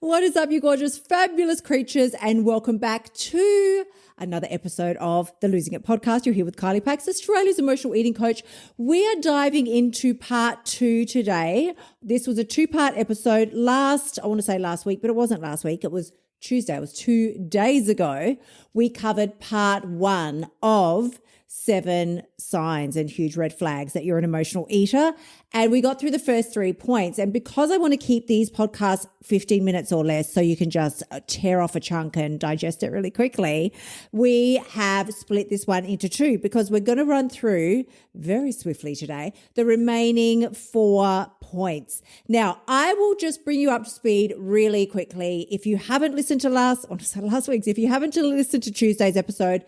What is up, you gorgeous, fabulous creatures, and welcome back to another episode of the Losing It podcast. You're here with Kylie Pax, Australia's emotional eating coach. We are diving into part 2 today. This was a 2-part episode last week, but it wasn't last week. It was Tuesday. It was 2 days ago. We covered part 1 of 7 signs and huge red flags that you're an emotional eater. And we got through the first 3 points. And because I want to keep these podcasts 15 minutes or less so you can just tear off a chunk and digest it really quickly, we have split this one into 2 because we're going to run through very swiftly today the remaining 4 points. Now, I will just bring you up to speed really quickly. If you haven't listened to last week's, if you haven't listened to Tuesday's episode,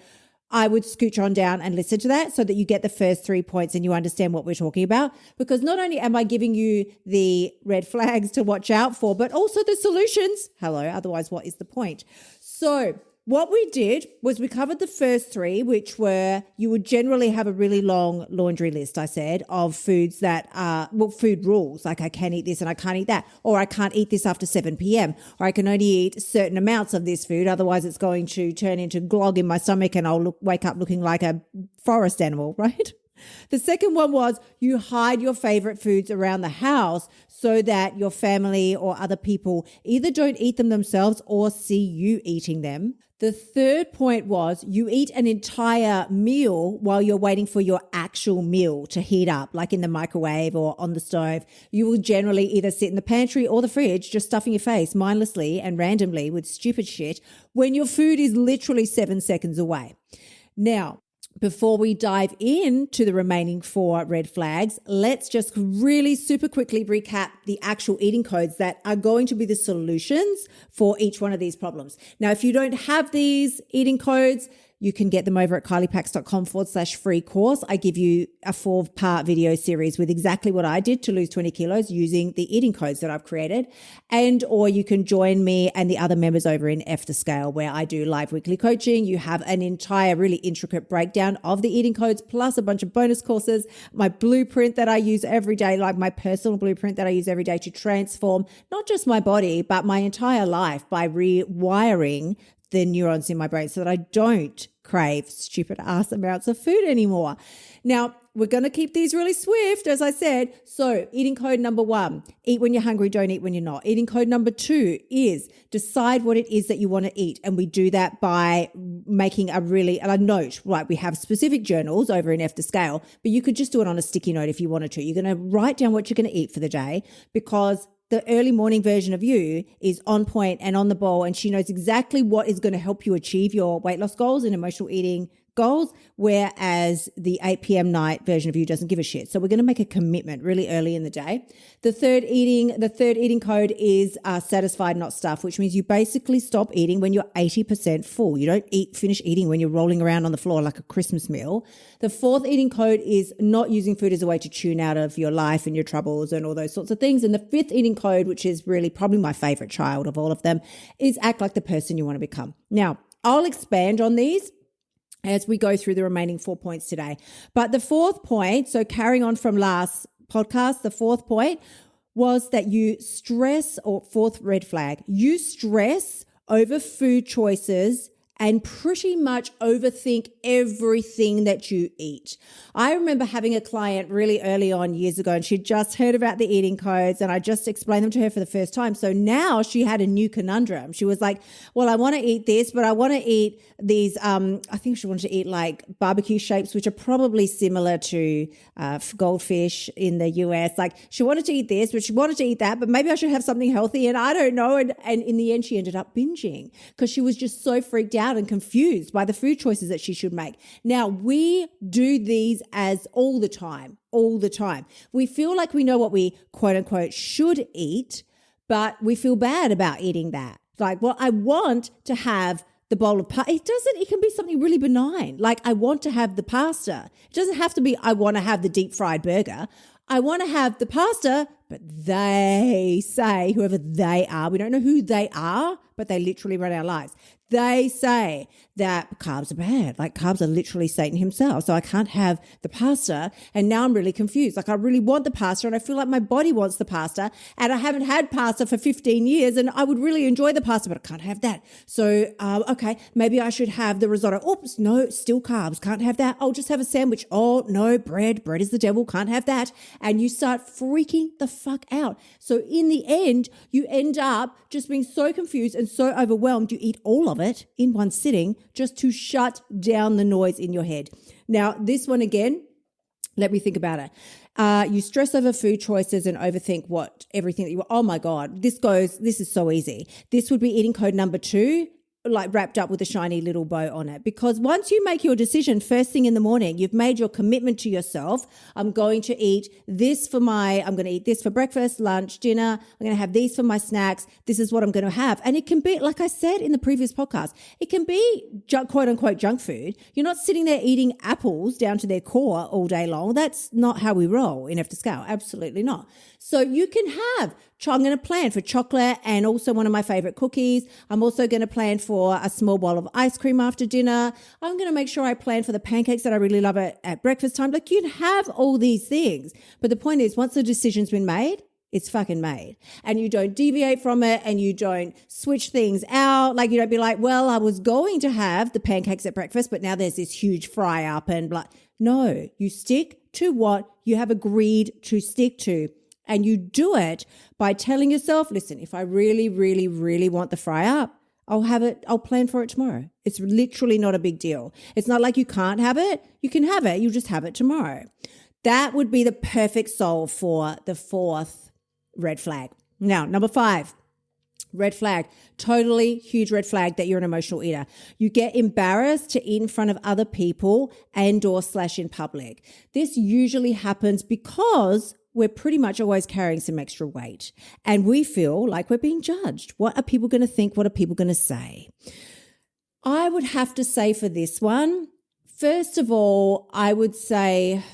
I would scooch on down and listen to that so that you get the first 3 points and you understand what we're talking about. Because not only am I giving you the red flags to watch out for, but also the solutions. Hello, otherwise what is the point? So what we did was we covered the first 3, which were you would generally have a really long laundry list, I said, of foods that are, food rules, like I can eat this and I can't eat that, or I can't eat this after 7 p.m, or I can only eat certain amounts of this food, otherwise it's going to turn into glog in my stomach and I'll wake up looking like a forest animal, right? The second one was you hide your favorite foods around the house so that your family or other people either don't eat them themselves or see you eating them. The third point was you eat an entire meal while you're waiting for your actual meal to heat up, like in the microwave or on the stove. You will generally either sit in the pantry or the fridge, just stuffing your face mindlessly and randomly with stupid shit when your food is literally 7 seconds away. Now, before we dive into the remaining 4 red flags, let's just really super quickly recap the actual eating codes that are going to be the solutions for each one of these problems. Now, if you don't have these eating codes, you can get them over at kyliepax.com/free course. I give you a 4-part video series with exactly what I did to lose 20 kilos using the eating codes that I've created. Or you can join me and the other members over in F the Scale, where I do live weekly coaching. You have an entire really intricate breakdown of the eating codes, plus a bunch of bonus courses, my blueprint that I use every day, like my personal blueprint that I use every day to transform not just my body, but my entire life by rewiring the neurons in my brain so that I don't crave stupid ass amounts of food anymore. Now, we're going to keep these really swift, as I said. So eating code number 1, eat when you're hungry, don't eat when you're not. Eating code number 2 is decide what it is that you want to eat. And we do that by making a note, right? We have specific journals over in F the Scale, but you could just do it on a sticky note if you wanted to. You're going to write down what you're going to eat for the day, because the early morning version of you is on point and on the ball, and she knows exactly what is going to help you achieve your weight loss goals and emotional eating goals, whereas the 8 p.m. night version of you doesn't give a shit. So we're going to make a commitment really early in the day. The third eating code is satisfied, not stuffed, which means you basically stop eating when you're 80% full. You don't finish eating when you're rolling around on the floor like a Christmas meal. The 4th eating code is not using food as a way to tune out of your life and your troubles and all those sorts of things. And the 5th eating code, which is really probably my favorite child of all of them, is act like the person you want to become. Now, I'll expand on these as we go through the remaining 4 points today. But the 4th point, so carrying on from last podcast, the 4th point was that you stress, or 4th red flag, you stress over food choices and pretty much overthink everything that you eat. I remember having a client really early on years ago, and she'd just heard about the eating codes, and I just explained them to her for the first time. So now she had a new conundrum. She was like, well, I want to eat this, but I want to eat these, I think she wanted to eat like barbecue shapes, which are probably similar to goldfish in the US. Like she wanted to eat this, but she wanted to eat that, but maybe I should have something healthy, and I don't know. And in the end, she ended up binging because she was just so freaked out and confused by the food choices that she should make. Now, we do these as all the time. We feel like we know what we quote unquote should eat, but we feel bad about eating that. Like, well, I want to have the bowl of pasta. It can be something really benign. Like I want to have the pasta. It doesn't have to be, I want to have the deep fried burger. I want to have the pasta, but they say, whoever they are, we don't know who they are, but they literally run our lives. They say that carbs are bad. Like carbs are literally Satan himself. So I can't have the pasta. And now I'm really confused. Like I really want the pasta and I feel like my body wants the pasta and I haven't had pasta for 15 years and I would really enjoy the pasta, but I can't have that. So, okay, maybe I should have the risotto. Oops, no, still carbs. Can't have that. I'll just have a sandwich. Oh, no, bread. Bread is the devil. Can't have that. And you start freaking the fuck out. So in the end, you end up just being so confused and so overwhelmed. You eat all of it in one sitting just to shut down the noise in your head. Now, this one again, let me think about it. You stress over food choices and overthink everything that you want. Oh my God, this is so easy. This would be eating code number 2, like wrapped up with a shiny little bow on it. Because once you make your decision first thing in the morning, you've made your commitment to yourself. I'm going to eat this for breakfast, lunch, dinner. I'm going to have these for my snacks. This is what I'm going to have. And it can be, like I said in the previous podcast, it can be quote unquote junk food. You're not sitting there eating apples down to their core all day long. That's not how we roll in F to Scale. Absolutely not. So you can have, I'm going to plan for chocolate and also one of my favorite cookies. I'm also going to plan for a small bowl of ice cream after dinner. I'm going to make sure I plan for the pancakes that I really love at breakfast time. Like you can have all these things. But the point is, once the decision's been made, it's fucking made. And you don't deviate from it and you don't switch things out. Like you don't be like, well, I was going to have the pancakes at breakfast, but now there's this huge fry up and blah. No, you stick to what you have agreed to stick to. And you do it by telling yourself, listen, if I really, really, really want the fry up, I'll plan for it tomorrow. It's literally not a big deal. It's not like you can't have it. You can have it. You'll just have it tomorrow. That would be the perfect solve for the 4th red flag. Now, number 5, red flag, totally huge red flag that you're an emotional eater. You get embarrassed to eat in front of other people and/or in public. This usually happens because we're pretty much always carrying some extra weight and we feel like we're being judged. What are people going to think? What are people going to say? I would have to say for this one, first of all, I would say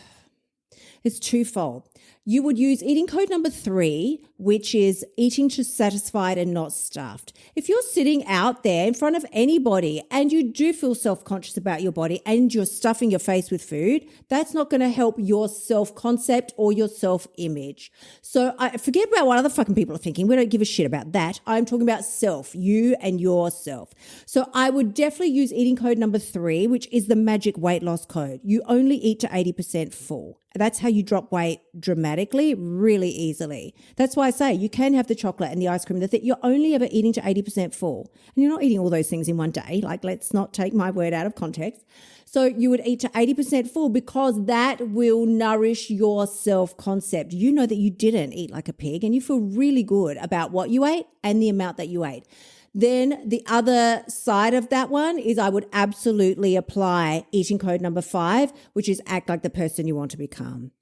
it's twofold. You would use eating code number 3, which is eating to satisfied and not stuffed. If you're sitting out there in front of anybody and you do feel self-conscious about your body and you're stuffing your face with food, that's not going to help your self-concept or your self-image. So I forget about what other fucking people are thinking. We don't give a shit about that. I'm talking about self, you and yourself. So I would definitely use eating code number 3, which is the magic weight loss code. You only eat to 80% full. That's how you drop weight dramatically, really easily. That's why I say you can have the chocolate and the ice cream, that you're only ever eating to 80% full. And you're not eating all those things in one day. Like, let's not take my word out of context. So you would eat to 80% full because that will nourish your self-concept. You know that you didn't eat like a pig and you feel really good about what you ate and the amount that you ate. Then the other side of that one is I would absolutely apply eating code number 5, which is act like the person you want to become.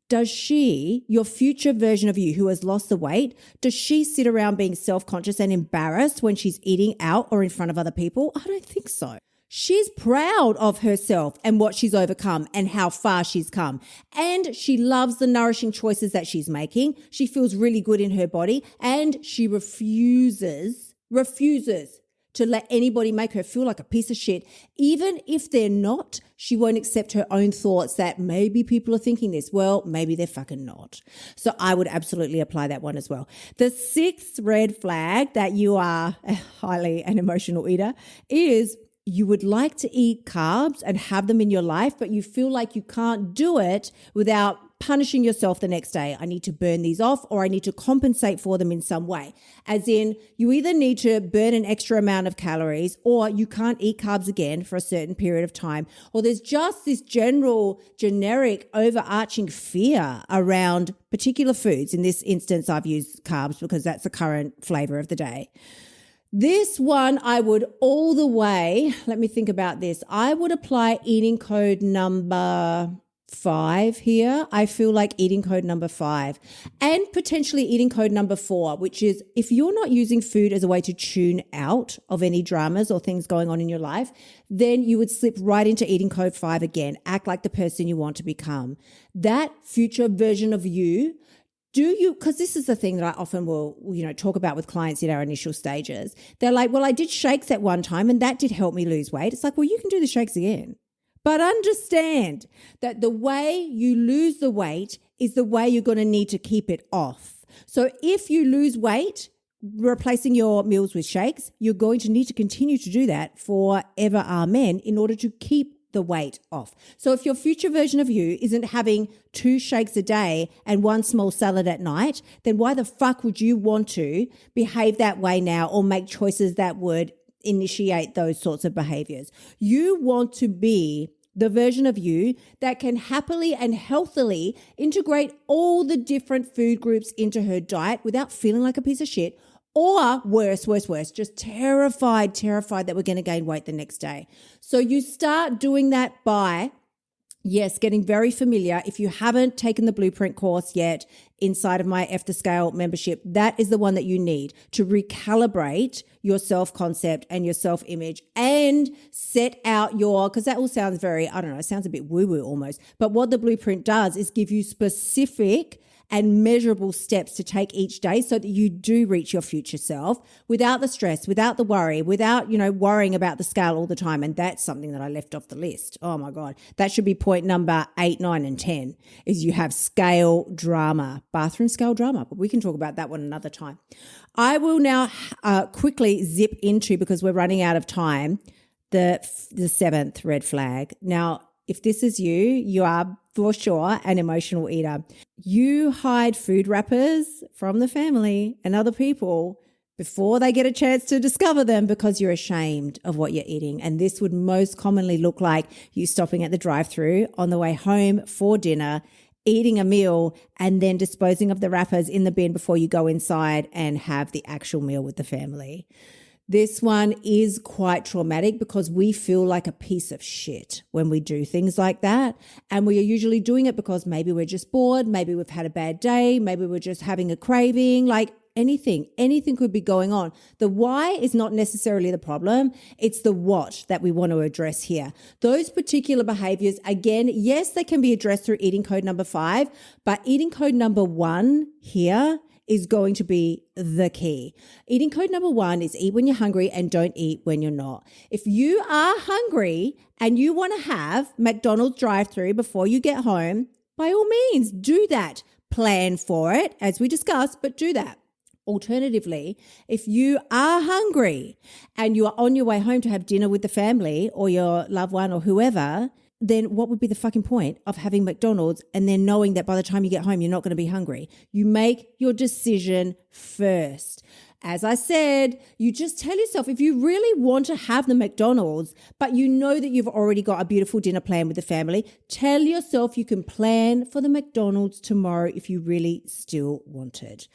Does she, your future version of you who has lost the weight, does she sit around being self-conscious and embarrassed when she's eating out or in front of other people? I don't think so. She's proud of herself and what she's overcome and how far she's come. And she loves the nourishing choices that she's making. She feels really good in her body and she refuses to let anybody make her feel like a piece of shit. Even if they're not, she won't accept her own thoughts that maybe people are thinking this. Well, maybe they're fucking not. So I would absolutely apply that one as well. The 6th red flag that you are highly an emotional eater is you would like to eat carbs and have them in your life, but you feel like you can't do it without punishing yourself the next day. I need to burn these off or I need to compensate for them in some way. As in, you either need to burn an extra amount of calories or you can't eat carbs again for a certain period of time. Or there's just this generic overarching fear around particular foods. In this instance, I've used carbs because that's the current flavor of the day. This one, I would all the way, let me think about this. I would apply eating code number 5 here. I feel like eating code number 5 and potentially eating code number 4, which is if you're not using food as a way to tune out of any dramas or things going on in your life, then you would slip right into eating code 5 again. Act like the person you want to become. That future version of you because this is the thing that I often will, talk about with clients in our initial stages. They're like, well, I did shakes at one time and that did help me lose weight. It's like, well, you can do the shakes again. But understand that the way you lose the weight is the way you're going to need to keep it off. So if you lose weight, replacing your meals with shakes, you're going to need to continue to do that forever, amen, in order to keep the weight off. So if your future version of you isn't having 2 shakes a day and 1 small salad at night, then why the fuck would you want to behave that way now or make choices that would initiate those sorts of behaviors? You want to be the version of you that can happily and healthily integrate all the different food groups into her diet without feeling like a piece of shit, or worse, just terrified that we're going to gain weight the next day. So you start doing that by, yes, getting very familiar. If you haven't taken the blueprint course yet inside of my F the Scale membership, that is the one that you need to recalibrate your self-concept and your self-image and set out because that all sounds very, sounds a bit woo-woo almost. But what the blueprint does is give you specific and measurable steps to take each day so that you do reach your future self without the stress, without the worry, without, worrying about the scale all the time. And that's something that I left off the list. Oh my God. That should be point number 8, 9, and 10 is you have scale drama, bathroom scale drama, but we can talk about that one another time. I will now quickly zip into, because we're running out of time, the 7th red flag. Now, if this is you are for sure an emotional eater. You hide food wrappers from the family and other people before they get a chance to discover them because you're ashamed of what you're eating. And this would most commonly look like you stopping at the drive-thru on the way home for dinner, eating a meal, and then disposing of the wrappers in the bin before you go inside and have the actual meal with the family. This one is quite traumatic because we feel like a piece of shit when we do things like that. And we are usually doing it because maybe we're just bored, maybe we've had a bad day, maybe we're just having a craving, like anything could be going on. The why is not necessarily the problem. It's the what that we want to address here. Those particular behaviors, again, yes, they can be addressed through eating code number 5, but eating code number 1 here is going to be the key. Eating code number 1 is eat when you're hungry and don't eat when you're not. If you are hungry and you want to have McDonald's drive-thru before you get home, by all means, do that. Plan for it, as we discussed, but do that. Alternatively, if you are hungry and you are on your way home to have dinner with the family or your loved one or whoever, then what would be the fucking point of having McDonald's and then knowing that by the time you get home, you're not going to be hungry? You make your decision first. As I said, you just tell yourself, if you really want to have the McDonald's, but you know that you've already got a beautiful dinner plan with the family, tell yourself you can plan for the McDonald's tomorrow if you really still want it.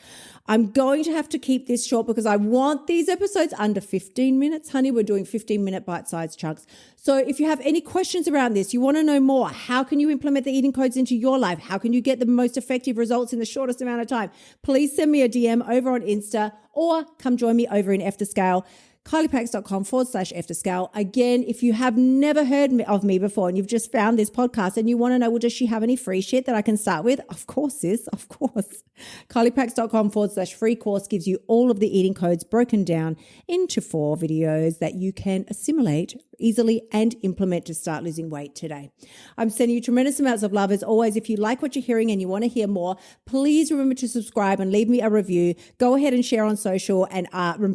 I'm going to have to keep this short because I want these episodes under 15 minutes. Honey, we're doing 15-minute bite-sized chunks. So if you have any questions around this, you want to know more, how can you implement the eating codes into your life? How can you get the most effective results in the shortest amount of time? Please send me a DM over on Insta or come join me over in F the Scale, kyliepax.com/F the Scale. Again, if you have never heard of me before and you've just found this podcast and you want to know, well, does she have any free shit that I can start with? Of course, sis, of course. kyliepax.com/free course gives you all of the eating codes broken down into 4 videos that you can assimilate easily and implement to start losing weight today. I'm sending you tremendous amounts of love. As always, if you like what you're hearing and you want to hear more, please remember to subscribe and leave me a review. Go ahead and share on social and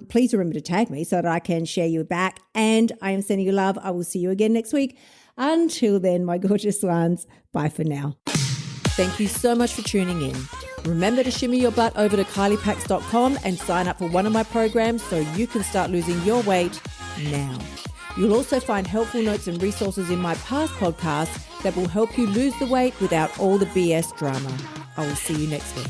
please remember to tag me so that I can share you back. And I am sending you love. I will see you again next week. Until then, my gorgeous ones, bye for now. Thank you so much for tuning in. Remember to shimmy your butt over to kyliepax.com and sign up for one of my programs so you can start losing your weight now. You'll also find helpful notes and resources in my past podcasts that will help you lose the weight without all the BS drama. I will see you next week.